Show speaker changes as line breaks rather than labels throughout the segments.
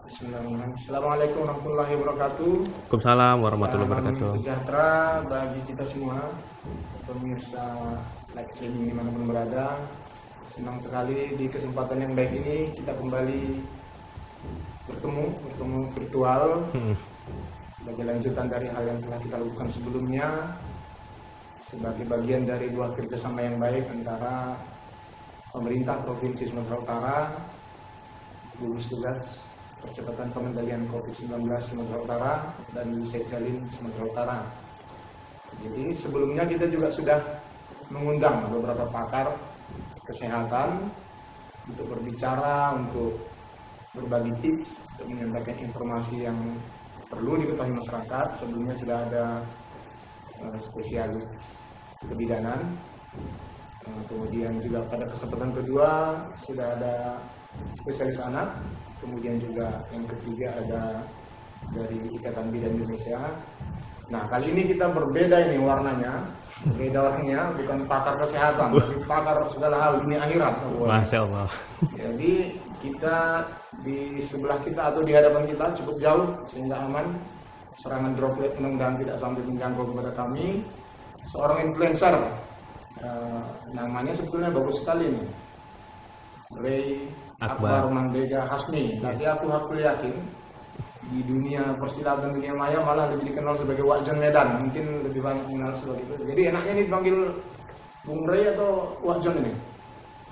Bismillahirrahmanirrahim. Assalamualaikum warahmatullahi wabarakatuh.
Waalaikumsalam warahmatullahi
Salam
wabarakatuh.
sejahtera bagi kita semua, pemirsa live streaming dimanapun berada. Senang sekali di kesempatan yang baik ini kita kembali bertemu virtual sebagai lanjutan dari hal yang telah kita lakukan sebelumnya, sebagai bagian dari dua kerjasama yang baik antara pemerintah Provinsi Sumatera Utara, gugus tugas percepatan pengendalian COVID-19 Sumatera Utara, dan Setjalin Sumatera Utara. Jadi sebelumnya kita juga sudah mengundang beberapa pakar kesehatan untuk berbicara, untuk berbagi tips, untuk menyampaikan informasi yang perlu diketahui masyarakat. Sebelumnya sudah ada spesialis kebidanan, kemudian juga pada kesempatan kedua sudah ada spesialis anak, kemudian juga yang ketiga ada dari Ikatan Bidan Indonesia. Nah, kali ini kita berbeda ini warnanya, bukan pakar kesehatan, tapi pakar segala hal dunia akhirat.
Masya Allah.
Jadi kita di sebelah kita atau di hadapan kita cukup jauh sehingga aman serangan droplet mudah-mudahan tidak sampai mengganggu kepada kami. Seorang influencer, namanya sebetulnya bagus sekali nih, Ray Akbar Mandega Hasmi. Tapi aku yakin di dunia persilatan, dunia maya malah lebih dikenal sebagai Wakjon Medan, mungkin lebih banyak mengenal sebagai itu. Jadi enaknya ini dipanggil Bung Ray atau Wakjon ini?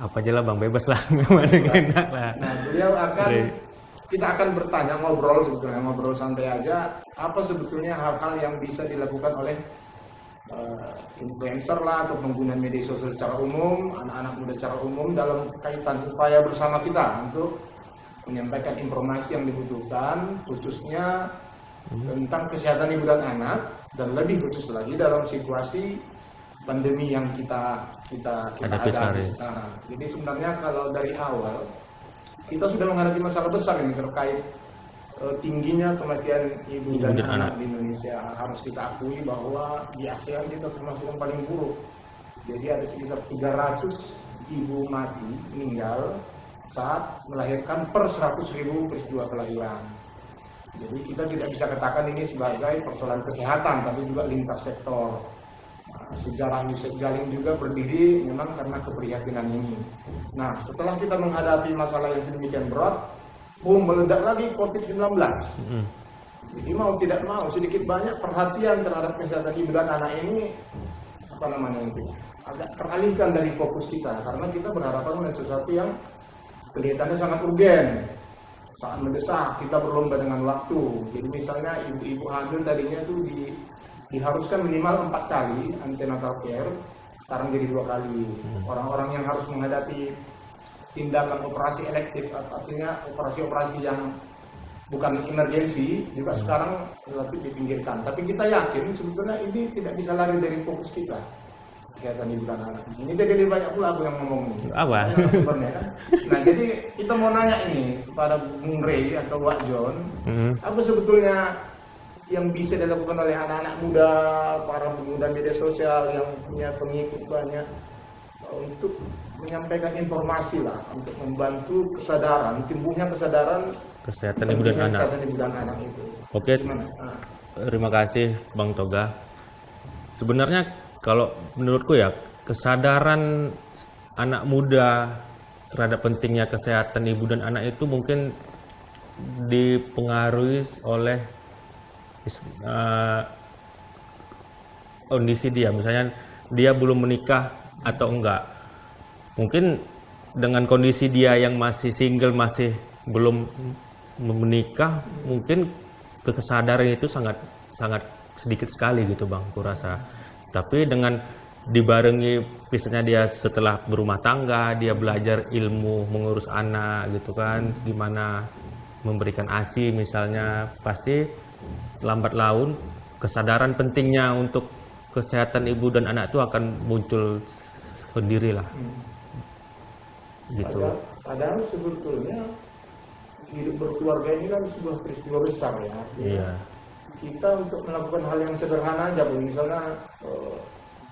Apa aja lah bang, bebas lah, memang enak lah.
Nah, beliau kita akan bertanya, ngobrol santai aja, apa sebetulnya hal-hal yang bisa dilakukan oleh influencer lah atau pengguna media sosial secara umum, anak-anak muda secara umum dalam kaitan upaya bersama kita untuk menyampaikan informasi yang dibutuhkan, khususnya tentang kesehatan ibu dan anak, dan lebih khusus lagi dalam situasi pandemi yang kita hadapi sekarang. Jadi sebenarnya kalau dari awal kita sudah menghadapi masalah besar ini terkait tingginya kematian ibu dan anak di Indonesia. Harus kita akui bahwa di ASEAN kita termasuk yang paling buruk. Jadi ada sekitar 300 ibu mati meninggal saat melahirkan per 100.000 peristiwa kelahiran. Jadi kita tidak bisa katakan ini sebagai persoalan kesehatan, tapi juga lintas sektor. Sejarah Setjalin juga berdiri memang karena keprihatinan ini. Nah, setelah kita menghadapi masalah yang sedemikian berat, meledak lagi COVID-19. Jadi mau tidak mau, sedikit banyak perhatian terhadap kesehatan ibu dan anak ini agak teralihkan dari fokus kita, karena kita berhadapan dengan sesuatu yang kelihatannya sangat urgen, sangat mendesak. Kita berlomba dengan waktu. Jadi misalnya ibu-ibu hamil tadinya itu diharuskan minimal 4 kali antenatal care, sekarang jadi 2 kali. Orang-orang yang harus menghadapi tindakan operasi elektif, artinya operasi-operasi yang bukan emergensi, juga sekarang relatif dipinggirkan. Tapi kita yakin sebetulnya ini tidak bisa lari dari fokus kita, kesehatan ibu dan anak. Ini jadi banyak pula aku yang ngomong ini.
Apa?
Nah, jadi kita mau nanya ini kepada Bung Ray atau Wakjon, apa sebetulnya yang bisa dilakukan oleh anak-anak muda, para pengguna media sosial yang punya pengikut banyak, untuk menyampaikan informasi lah, untuk membantu kesadaran, tumbuhnya kesadaran
kesehatan ibu dan
anak itu.
Oke, terima kasih Bang Toga. Sebenarnya kalau menurutku ya, kesadaran anak muda terhadap pentingnya kesehatan ibu dan anak itu mungkin dipengaruhi oleh kondisi dia. Misalnya dia belum menikah atau enggak, mungkin dengan kondisi dia yang masih single, masih belum menikah, mungkin kesadaran itu sangat sedikit sekali gitu bang, kurasa. Tapi dengan dibarengi misalnya dia setelah berumah tangga, dia belajar ilmu mengurus anak gitu kan, gimana memberikan ASI misalnya, pasti lambat laun kesadaran pentingnya untuk kesehatan ibu dan anak itu akan muncul sendirilah. Gitu.
Padahal sebetulnya hidup berkeluarga ini kan sebuah peristiwa besar ya.
Iya.
Kita untuk melakukan hal yang sederhana aja, misalnya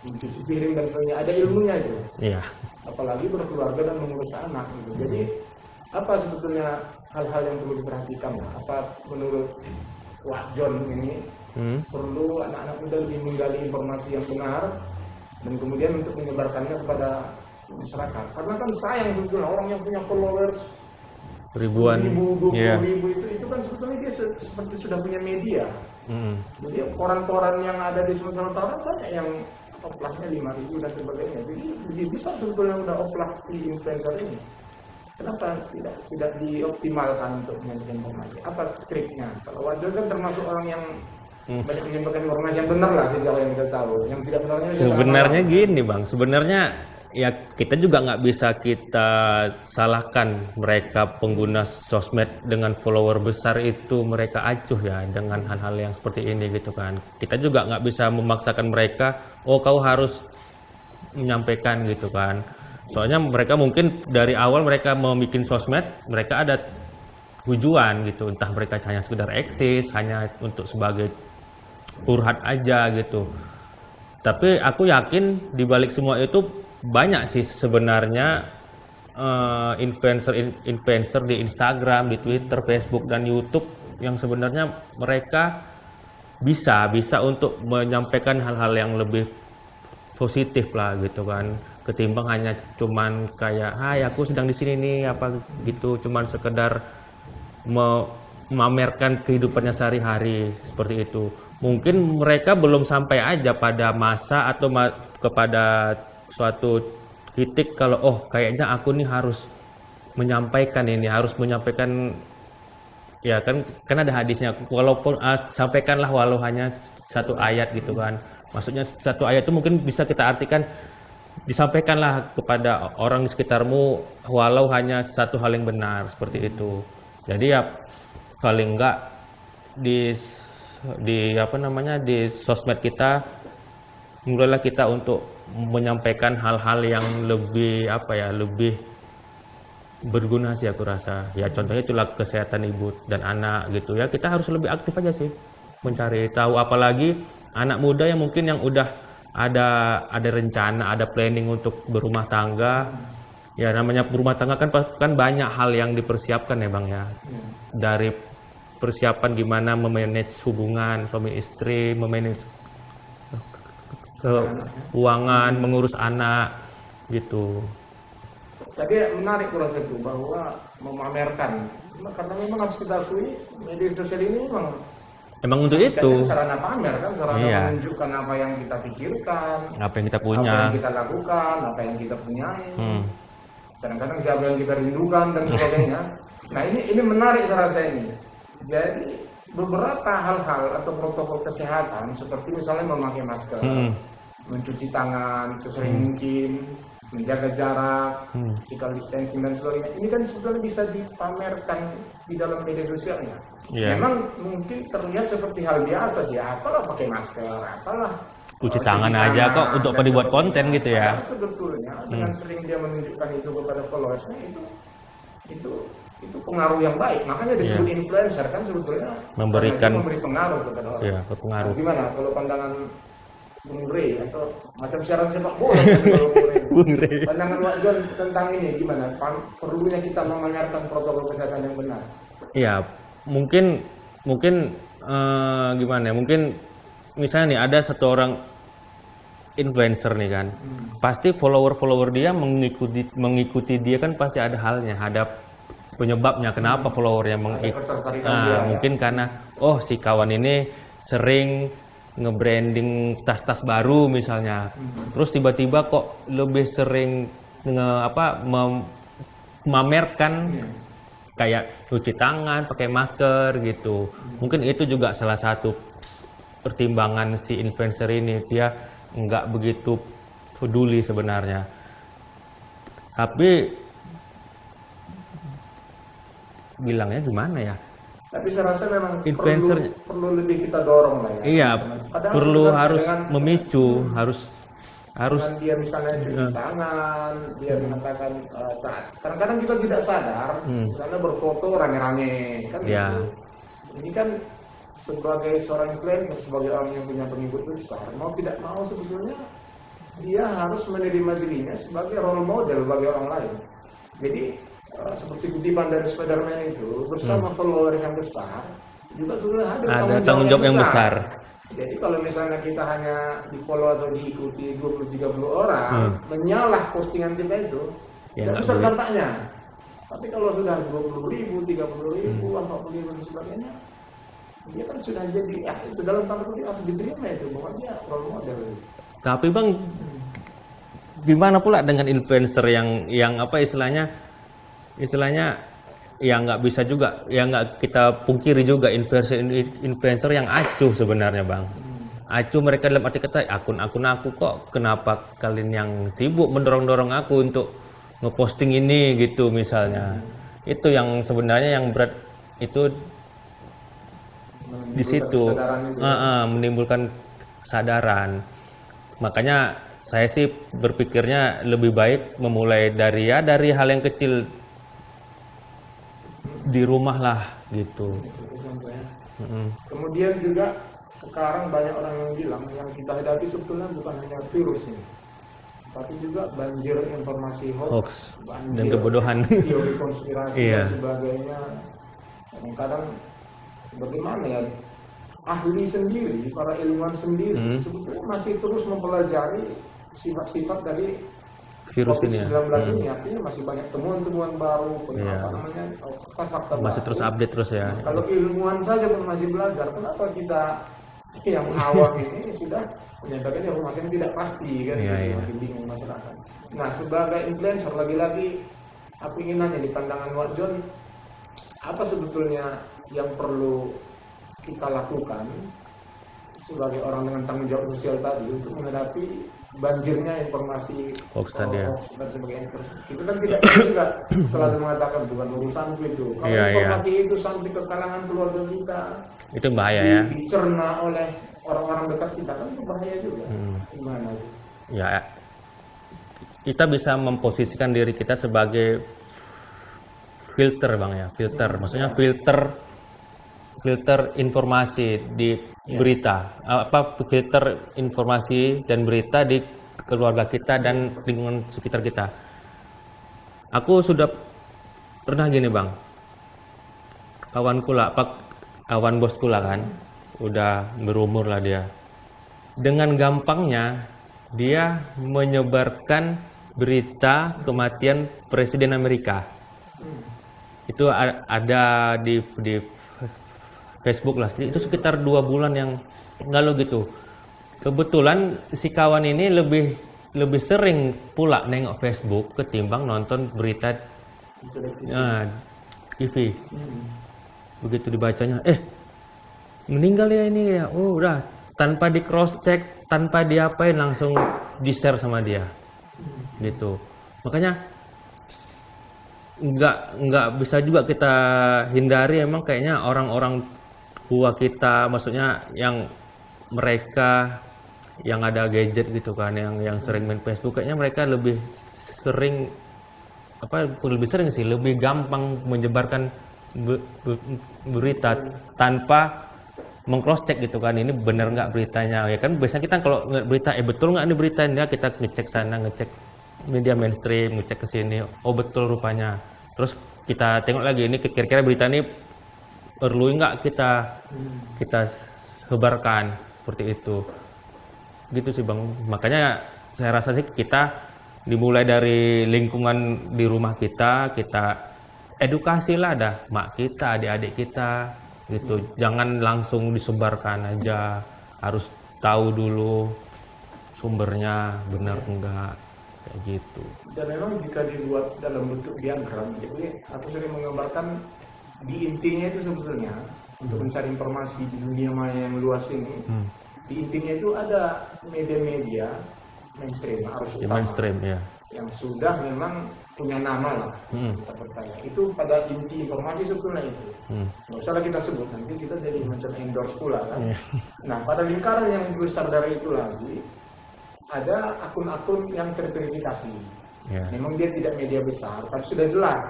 mencuci piring dan sebagainya, ada ilmunya itu.
Iya.
Apalagi berkeluarga dan mengurus anak gitu. Jadi apa sebetulnya hal-hal yang perlu diperhatikan. Apa menurut Wak John ini perlu anak-anak muda lebih menggali informasi yang benar dan kemudian untuk menyebarkannya kepada masyarakat. Karena kan sayang sebetulnya orang yang punya followers
ribuan,
20.000 itu kan sebetulnya dia seperti sudah punya media. Jadi koran-koran yang ada di Sumatera Utara banyak yang oplaknya 5.000 dan sebagainya. Jadi lebih bisa sebetulnya udah oplak si influencer ini. Kenapa tidak dioptimalkan untuk menyampaikan informasi? Apa triknya? Kalau Wajol kan termasuk orang yang banyak menyampaikan informasi yang benar lah sejauh yang kita tahu. Yang tidak benarnya
sebenarnya gini Bang, sebenarnya ya kita juga nggak bisa kita salahkan mereka pengguna sosmed dengan follower besar itu mereka acuh ya dengan hal-hal yang seperti ini gitu kan. Kita juga nggak bisa memaksakan mereka, oh kau harus menyampaikan gitu kan. Soalnya mereka mungkin dari awal mereka mau bikin sosmed, mereka ada tujuan gitu, entah mereka hanya sekedar eksis, hanya untuk sebagai curhat aja gitu. Tapi aku yakin di balik semua itu banyak sih sebenarnya influencer di Instagram, di Twitter, Facebook dan YouTube yang sebenarnya mereka bisa untuk menyampaikan hal-hal yang lebih positif lah gitu kan, ketimbang hanya cuman kayak hai aku sedang di sini nih apa gitu, cuman sekedar memamerkan kehidupannya sehari-hari seperti itu. Mungkin mereka belum sampai aja pada masa atau kepada suatu titik kalau oh kayaknya aku nih harus menyampaikan ini, harus menyampaikan ya kan ada hadisnya walaupun sampaikanlah walau hanya satu ayat gitu kan. Maksudnya satu ayat itu mungkin bisa kita artikan disampaikanlah kepada orang di sekitarmu walau hanya satu hal yang benar seperti itu. Jadi ya paling enggak di sosmed kita mulailah kita untuk menyampaikan hal-hal yang lebih lebih berguna sih aku rasa. Ya contohnya itulah kesehatan ibu dan anak gitu ya. Kita harus lebih aktif aja sih mencari tahu, apalagi anak muda yang mungkin yang udah ada rencana, ada planning untuk berumah tangga. Ya namanya berumah tangga kan banyak hal yang dipersiapkan ya Bang ya. Dari persiapan gimana memanage hubungan suami istri, memanage keuangan, mengurus anak gitu.
Tapi menarik kurasa itu bahwa memamerkan, karena memang harus kita akui media sosial ini
emang untuk itu
sarana pamer kan, sarana menunjukkan apa yang kita pikirkan,
apa yang kita punya,
apa yang kita lakukan, apa yang kita punyai, kadang-kadang siapa yang kita rindukan dan sebagainya. Nah ini menarik rasa ini. Jadi beberapa hal-hal atau protokol kesehatan seperti misalnya memakai masker, mencuci tangan sesering mungkin, menjaga jarak, physical distancing dan sebagainya. Ini kan sebetulnya bisa dipamerkan di dalam media sosialnya. Memang mungkin terlihat seperti hal biasa sih, apalah pakai masker, apalah
cuci tangan aja kok untuk dibuat konten gitu ya.
Sebetulnya dengan sering dia menunjukkan itu kepada followersnya itu pengaruh yang baik. Makanya disebut influencer kan sebetulnya memberi pengaruh kepada orang.
Iya, berpengaruh.
Nah, gimana kalau pandangan Bung Rey atau macam siaran sepak bola
Bung Rey.
Pandangan Wak John tentang ini gimana? Perlunya kita memamerkan protokol kesehatan yang benar.
Iya, mungkin gimana ya? Mungkin misalnya nih ada satu orang influencer nih kan, pasti follower dia mengikuti dia kan pasti ada halnya, ada penyebabnya kenapa followernya mengikuti. Mungkin karena si kawan ini sering nge-branding tas-tas baru misalnya, terus tiba-tiba kok lebih sering memamerkan kayak cuci tangan, pakai masker gitu. Mungkin itu juga salah satu pertimbangan si influencer ini, dia nggak begitu peduli sebenarnya. Tapi bilangnya gimana ya?
Tapi saya rasa memang
influencer
perlu lebih kita dorong lah ya.
Iya, perlu harus memicu, harus
dengan dia misalnya cuci tangan, dia mengatakan saat kadang-kadang kita tidak sadar, misalnya berfoto rame-rame kan. Ini kan sebagai seorang influencer, sebagai orang yang punya pengikut besar, mau tidak mau sebetulnya dia harus menerima dirinya sebagai role model bagi orang lain. Jadi seperti kutipan dari Spiderman itu bersama follower yang besar juga sudah
Ada tanggung jawab yang besar.
Jadi kalau misalnya kita hanya di follow atau diikuti 20-30 orang, menyalah postingan kita itu,
Ya,
tidak
nggak
besar
boleh.
dampaknya. Tapi kalau sudah 20.000, 30.000, 40.000 dan sebagainya, dia kan sudah jadi, itu dalam tanda kutip harus diterima itu, bahwa dia role model.
Tapi Bang, gimana pula dengan influencer yang apa istilahnya yang nggak bisa juga, yang nggak kita pungkiri juga influencer yang acuh sebenarnya Bang. Acuh mereka dalam arti kata akun-akun aku kok, kenapa kalian yang sibuk mendorong-dorong aku untuk ngeposting ini gitu misalnya. Itu yang sebenarnya yang berat itu di situ. Menimbulkan kesadaran. Makanya saya sih berpikirnya lebih baik memulai dari hal yang kecil di rumah lah gitu.
Kemudian juga sekarang banyak orang yang bilang yang kita hadapi sebetulnya bukan hanya virus ini, tapi juga banjir informasi
Hoax
banjir
dan kebodohan.
teori konspirasi
Iya.
dan sebagainya. Kadang-kadang bagaimana ya, ahli sendiri, para ilmuwan sendiri sebetulnya masih terus mempelajari sifat-sifat dari
Virus ini ya.
COVID-19 ini, artinya masih banyak temuan-temuan baru,
Iya.
fakta-fakta
Masih
baru.
terus update terus ya.
Kalau ilmuwan saja pun masih belajar, kenapa kita yang awam ini sudah menyampaikan informasi yang tidak pasti kan?
Iya,
Itu
iya.
makin bingung masyarakat. Nah, sebagai influencer lagi-lagi aku ingin nanya di pandangan Wak John, apa sebetulnya yang perlu kita lakukan sebagai orang dengan tanggung jawab sosial tadi untuk menghadapi banjirnya informasi
Hoax tadi ya.
hoax dan sebagainya. Kita kan tidak bisa juga selalu mengatakan bukan urusanku itu. Kalau
Iya, iya.
informasi itu sampai ke kalangan keluarga kita,
Itu bahaya ya.
dicerna oleh orang-orang dekat kita, kan itu bahaya juga. Gimana itu?
Ya, kita bisa memposisikan diri kita sebagai filter Bang ya, filter. Maksudnya filter informasi di berita, filter informasi dan berita di keluarga kita dan lingkungan sekitar kita. Aku sudah pernah gini Bang, kawan bosku lah kan, udah berumur lah dia. Dengan gampangnya dia menyebarkan berita kematian Presiden Amerika. Itu ada di Facebook lah, itu sekitar 2 bulan yang lalu gitu. Kebetulan si kawan ini lebih sering pula nengok Facebook ketimbang nonton berita TV. Begitu dibacanya, meninggal ya ini ya, oh udah tanpa di cross check, tanpa diapain langsung di share sama dia, gitu. Makanya nggak bisa juga kita hindari, emang kayaknya orang-orang tua kita, maksudnya yang mereka yang ada gadget gitu kan, yang sering main Facebook, kayaknya mereka lebih sering sih, lebih gampang menyebarkan berita tanpa meng-cross check gitu kan, ini bener nggak beritanya ya kan. Biasanya kita kalau berita betul nggak ini beritanya, kita ngecek sana, ngecek media mainstream, ngecek ke sini, oh betul rupanya, terus kita tengok lagi ini kira-kira berita ini perlu nggak kita sebarkan, seperti itu gitu sih Bang. Makanya saya rasa sih kita dimulai dari lingkungan di rumah kita edukasi lah dah mak kita, adik-adik kita gitu. Jangan langsung disebarkan aja, harus tahu dulu sumbernya benar enggak, kayak gitu.
Dan memang jika dibuat dalam bentuk diagram, jadi aku sering menggambarkan di intinya itu sebetulnya untuk mencari informasi di dunia maya yang luas ini, di intinya itu ada media-media mainstream, harus
Di
utama,
mainstream ya.
yang sudah memang punya nama lah, kita percaya. Itu pada inti informasi sebetulnya itu. Nggak usah lah kita sebut, nanti kita jadi macam endorse pula kan. Nah, pada lingkaran yang besar dari itu lagi, ada akun-akun yang terverifikasi. Memang dia tidak media besar, tapi sudah jelas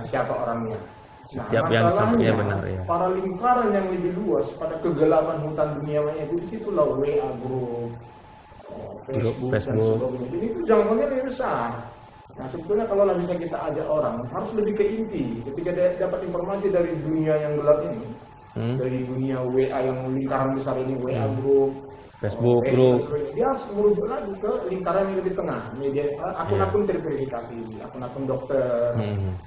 siapa orangnya. Nah,
Setiap yang sepertinya benar ya.
para lingkaran yang lebih luas pada kegelapan hutan dunia maya itu, disitulah WA group, Facebook, dan sebagainya. Jadi itu jangkauannya lebih besar. Nah sebetulnya kalau bisa kita ajak orang harus lebih ke inti. Ketika dia dapat informasi dari dunia yang gelap ini, dari dunia WA yang lingkaran besar ini, WA group,
Facebook group,
dia harus merujuk lagi ke lingkaran yang lebih tengah, media, akun-akun terverifikasi, akun-akun dokter,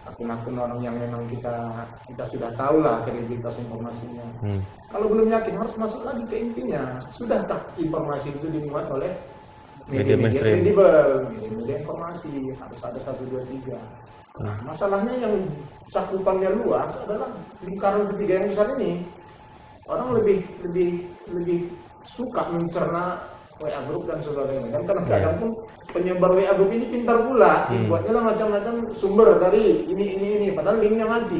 akun-akun orang yang memang kita sudah tahu lah kredibilitas informasinya. Kalau belum yakin harus masuk lagi ke intinya. Sudahkah informasi itu dimuat oleh media kredibel, media informasi, harus ada 1, 2, 3. Nah, masalahnya yang cakupannya luas adalah lingkaran ketiga yang besar ini. Orang lebih suka mencerna WA group dan sebagainya. Dan kadang-kadang pun penyebar WA group ini pintar pula, buatnya lah macam-macam sumber dari ini, padahal linknya mati.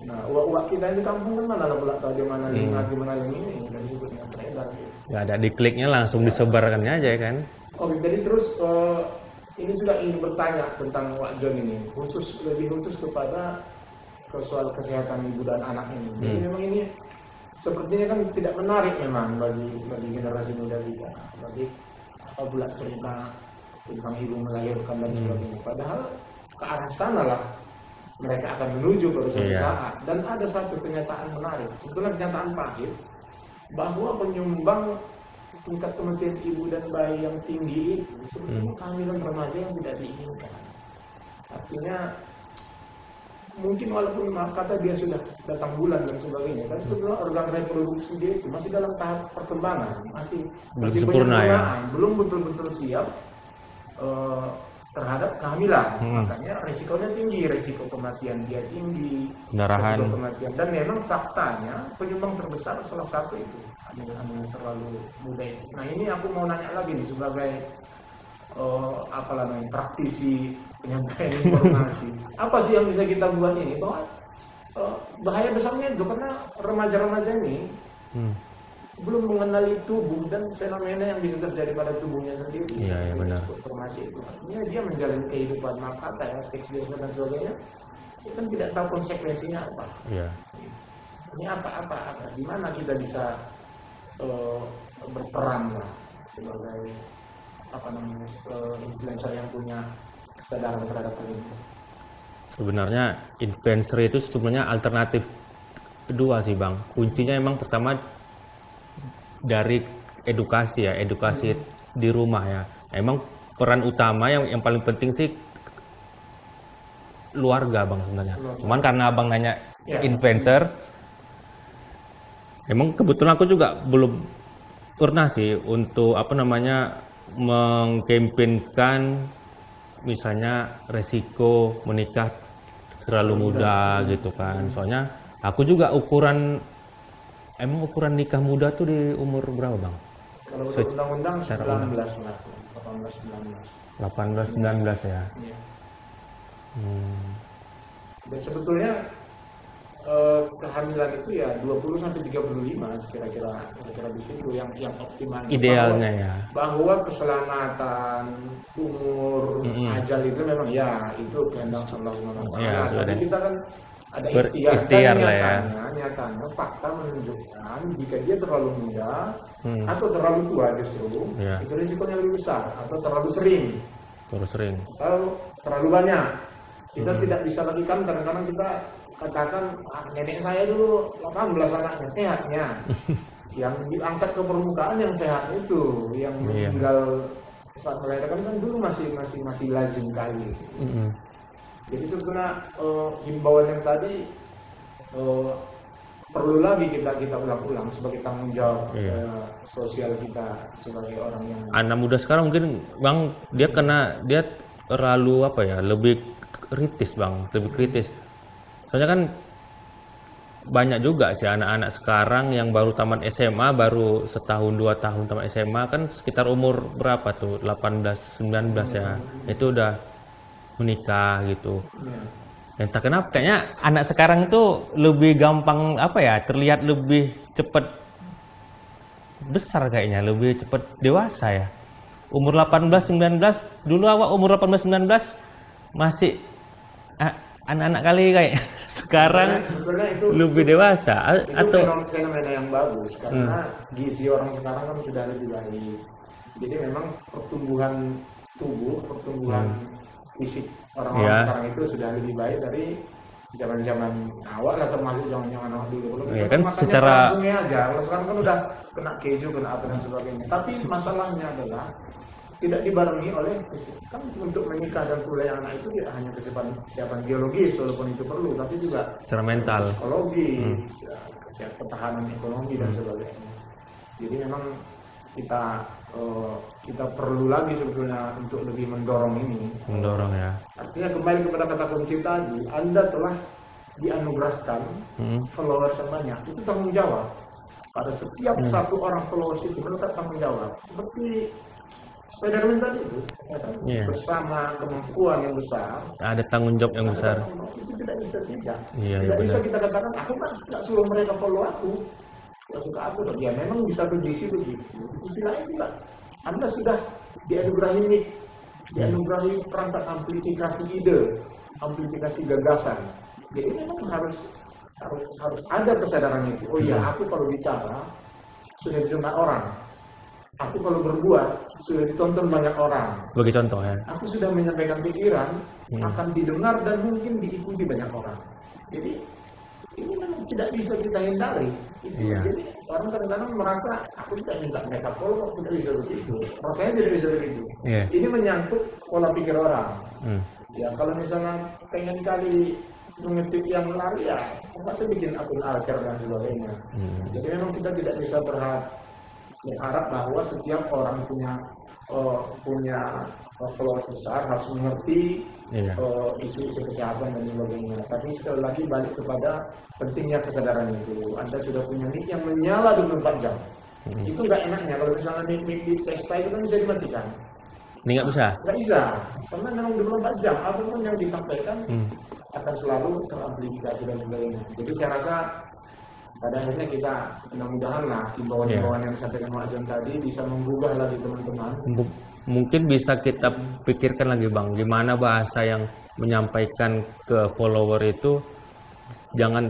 Nah, uak kita di kampung kan mana lah pula tahu di mana link mati, mana link ini, dan disebutnya beredar.
Nggak ada, dikliknya langsung disebarkan aja kan.
Oke, jadi terus ini juga ingin bertanya tentang Wak John ini, lebih khusus kepada soal kesehatan ibu dan anak ini. Jadi memang ini sepertinya kan tidak menarik memang bagi generasi muda kita. Bagi apa pula cerita tentang ibu melahirkan dan sebagainya. Padahal ke arah sana lah mereka akan menuju pada suatu saat. Dan ada satu kenyataan menarik, sebetulnya kenyataan pahit, bahwa penyumbang tingkat kematian ibu dan bayi yang tinggi itu sebetulnya kehamilan remaja yang tidak diinginkan. Artinya mungkin walaupun kata dia sudah datang bulan dan sebagainya, tapi sebetulnya organ reproduksi dia itu masih dalam tahap perkembangan, masih
sempurna ya,
belum betul-betul siap terhadap kehamilan. Makanya risikonya tinggi, risiko kematian dia tinggi,
pendarahan,
risiko kematian. Dan memang faktanya penyumbang terbesar salah satu itu hamil terlalu muda itu. Nah ini aku mau nanya lagi nih sebagai praktisi penyampaian informasi. Apa sih yang bisa kita buat ini? Bahwa bahaya besarnya itu karena remaja-remaja ini belum mengenali tubuh dan fenomena yang bisa terjadi pada tubuhnya sendiri.
Iya benar.
Informasi itu, artinya dia menjalani kehidupan kata ya, seks bebas dan sebagainya, dia kan tidak tahu konsekuensinya apa. Iya. Ini apa? Di mana kita bisa berperan lah sebagai influencer yang punya kesadaran terhadap hal ini. Sebenarnya
influencer itu sebenarnya alternatif kedua sih Bang. Kuncinya emang pertama dari edukasi ya, edukasi di rumah ya. Emang peran utama yang paling penting sih keluarga Bang sebenarnya. Cuman karena Abang nanya influencer, emang kebetulan aku juga belum pernah sih untuk mengkampanyekan misalnya resiko menikah terlalu muda gitu kan. Soalnya aku juga ukuran nikah muda tuh di umur berapa Bang?
Kalau undang-undang 18 lah, 18-19 ya. Iya. Dan sebetulnya kehamilan itu ya 20-35 kira-kira di situ yang optimal.
Idealnya
bahwa keselamatan, umur, ajal itu memang ya itu kehendak Allah SWT. Jadi kita kan ada ikhtiar lah ya. Nyatanya fakta menunjukkan jika dia terlalu muda atau terlalu tua justru itu risikonya lebih besar, atau terlalu sering atau terlalu banyak. Kita tidak bisa lagi kan kadang-kadang kita katakan nenek saya dulu 18 anaknya sehatnya. Yang diangkat ke permukaan yang sehat itu, yang meninggal saat melahirkan kan dulu masih lazim kali. Jadi sebetulnya himbauan yang tadi perlu lagi kita ulang-ulang sebagai tanggung jawab sosial kita sebagai orang yang
anak muda sekarang mungkin Bang dia terlalu lebih kritis Bang, lebih kritis. Soalnya kan banyak juga sih anak-anak sekarang yang baru tamat SMA, baru setahun 2 tahun tamat SMA kan sekitar umur berapa tuh 18-19 ya, itu udah menikah gitu. Entah kenapa kayaknya anak sekarang itu lebih gampang terlihat lebih cepat besar kayaknya, lebih cepat dewasa ya. Umur 18-19 dulu umur 18-19 masih anak-anak kali kayak sekarang
itu
lebih dewasa
atau fenomena yang bagus karena gizi orang sekarang kan sudah lebih baik. Jadi memang pertumbuhan tubuh, pertumbuhan fisik orang-orang
Iya.
sekarang itu sudah lebih baik dari zaman-zaman awal lah, termasuk zaman-zaman awal dulu. Kalau
Iya
kita
kan
makannya
secara
langsungnya aja, kalau sekarang kan udah kena keju, kena apa dan sebagainya. Tapi masalahnya adalah tidak dibarengi oleh kan untuk menikah dan punya anak itu tidak hanya kesiapan biologis walaupun itu perlu, tapi juga
secara mental.
psikologis, kesiapan pertahanan ekonomi dan sebagainya. Jadi memang kita perlu lagi sebetulnya untuk lebih mendorong ini.
Mendorong ya.
Artinya kembali kepada kata kunci tadi, Anda telah dianugerahkan followers yang banyak. Itu tanggung jawab. Pada setiap satu orang followers itu melekat tanggung jawab. Seperti Spiderman tadi itu, ya kan?
Iya.
Bersama kemampuan yang besar,
Ada tanggung jawab yang besar.
itu tidak bisa tidak.
Iya,
Tidak bisa
benar.
kita katakan, aku kan nggak suruh mereka follow aku. Nggak suka aku, ya memang bisa berdisi begitu. Di sisi lain juga, Anda sudah dianugerahi mic, dianugerahi perangkat amplifikasi ide, amplifikasi gagasan. Jadi memang harus ada kesadaran itu. Oh iya, aku kalau bicara sudah didengar orang. Aku kalau berbuat sudah ditonton banyak orang.
Sebagai contoh ya.
Aku sudah menyampaikan pikiran akan didengar dan mungkin diikuti banyak orang. Jadi ini memang tidak bisa kita hindari.
Iya.
Jadi orang kadang-kadang merasa aku tidak minta mereka follow, aku tidak bisa begitu. Rasanya tidak bisa begitu.
Iya.
Ini menyangkut pola pikir orang.
Hmm.
Ya kalau misalnya pengen kali mengetik yang lari ya, pasti bikin akun alter dan sebagainya. Jadi memang kita tidak bisa berharap bahwa setiap orang punya followers besar harus mengerti
Iya.
isu-isu kesehatan dan sebagainya. Tapi sekali lagi balik kepada pentingnya kesadaran itu. Anda sudah punya mic yang menyala 24 jam. Itu nggak enaknya kalau misalnya mic di pesta itu kan bisa dimatikan.
Ini nggak bisa.
Nggak bisa, karena memang 24 jam apapun yang disampaikan akan selalu teramplifikasi dan sebagainya. Jadi saya rasa pada akhirnya kita mudah-mudahan lah himbauan-himbauan yang disampaikan Pak John tadi bisa menggugah lagi teman-teman.
Mungkin bisa kita pikirkan lagi Bang, gimana bahasa yang menyampaikan ke follower itu jangan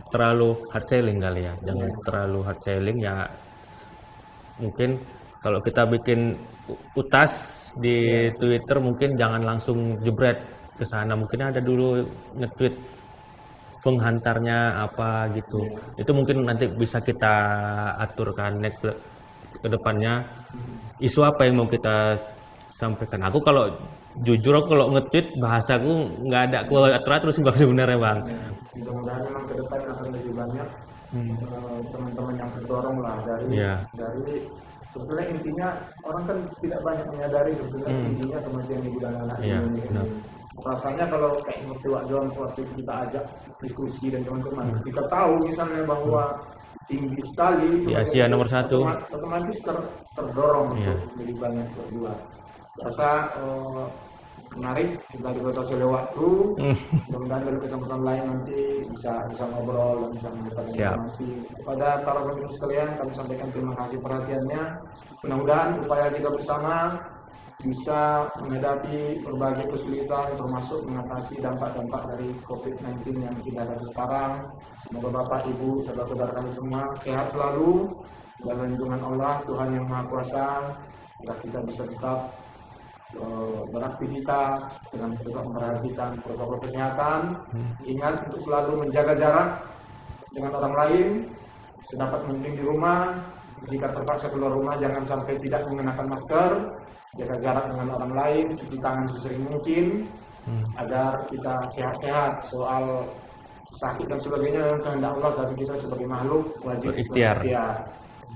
terlalu hard selling kali ya, jangan terlalu hard selling ya. Mungkin kalau kita bikin utas di Twitter mungkin jangan langsung jebret ke sana, mungkin ada dulu nge-tweet penghantarnya apa gitu. Itu mungkin nanti bisa kita aturkan next ke depannya. Isu apa yang mau kita sampaikan? Aku kalau jujur aku kalau nge-tweet bahasaku nggak ada aku atur-atur sih Bang sebenarnya Bang.
Mudah-mudahan memang ke depan akan lebih banyak teman-teman yang terdorong lah dari sebetulnya intinya orang kan tidak banyak menyadari sebetulnya intinya kematian ibu dan anak di Indonesia. Rasanya kalau kayak ngerti Wak John waktu itu kita ajak diskusi dan teman-teman, kita tahu misalnya bahwa tinggi sekali
di Asia nomor 1,
otomatis terdorong untuk lebih banyak berdua. Rasa menarik kita dibatasi oleh waktu. Mudah-mudahan dari kesempatan lain nanti bisa ngobrol dan bisa mendapatkan informasi. Kepada para pemirsa sekalian kami sampaikan terima kasih perhatiannya. Mudah-mudahan upaya kita bersama bisa menghadapi berbagai kesulitan termasuk mengatasi dampak-dampak dari COVID-19 yang kita hadapi sekarang. Semoga Bapak, Ibu, saudara-saudara kami semua sehat selalu dalam lindungan Allah, Tuhan yang Maha Kuasa, agar kita bisa tetap beraktivitas dengan tetap memperhatikan protokol kesehatan. Ingat untuk selalu menjaga jarak dengan orang lain, sedapat mungkin di rumah. Jika terpaksa keluar rumah jangan sampai tidak mengenakan masker, jaga jarak dengan orang lain, cuci tangan sesering mungkin agar kita sehat-sehat. Soal sakit dan sebagainya kehendak Allah, tapi kita sebagai makhluk wajib berikhtiar.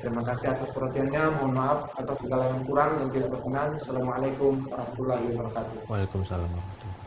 Terima kasih atas perhatiannya. Mohon maaf atas segala yang kurang dan tidak berkenan. Assalamualaikum warahmatullahi wabarakatuh.
Waalaikumsalam warahmatullahi wabarakatuh.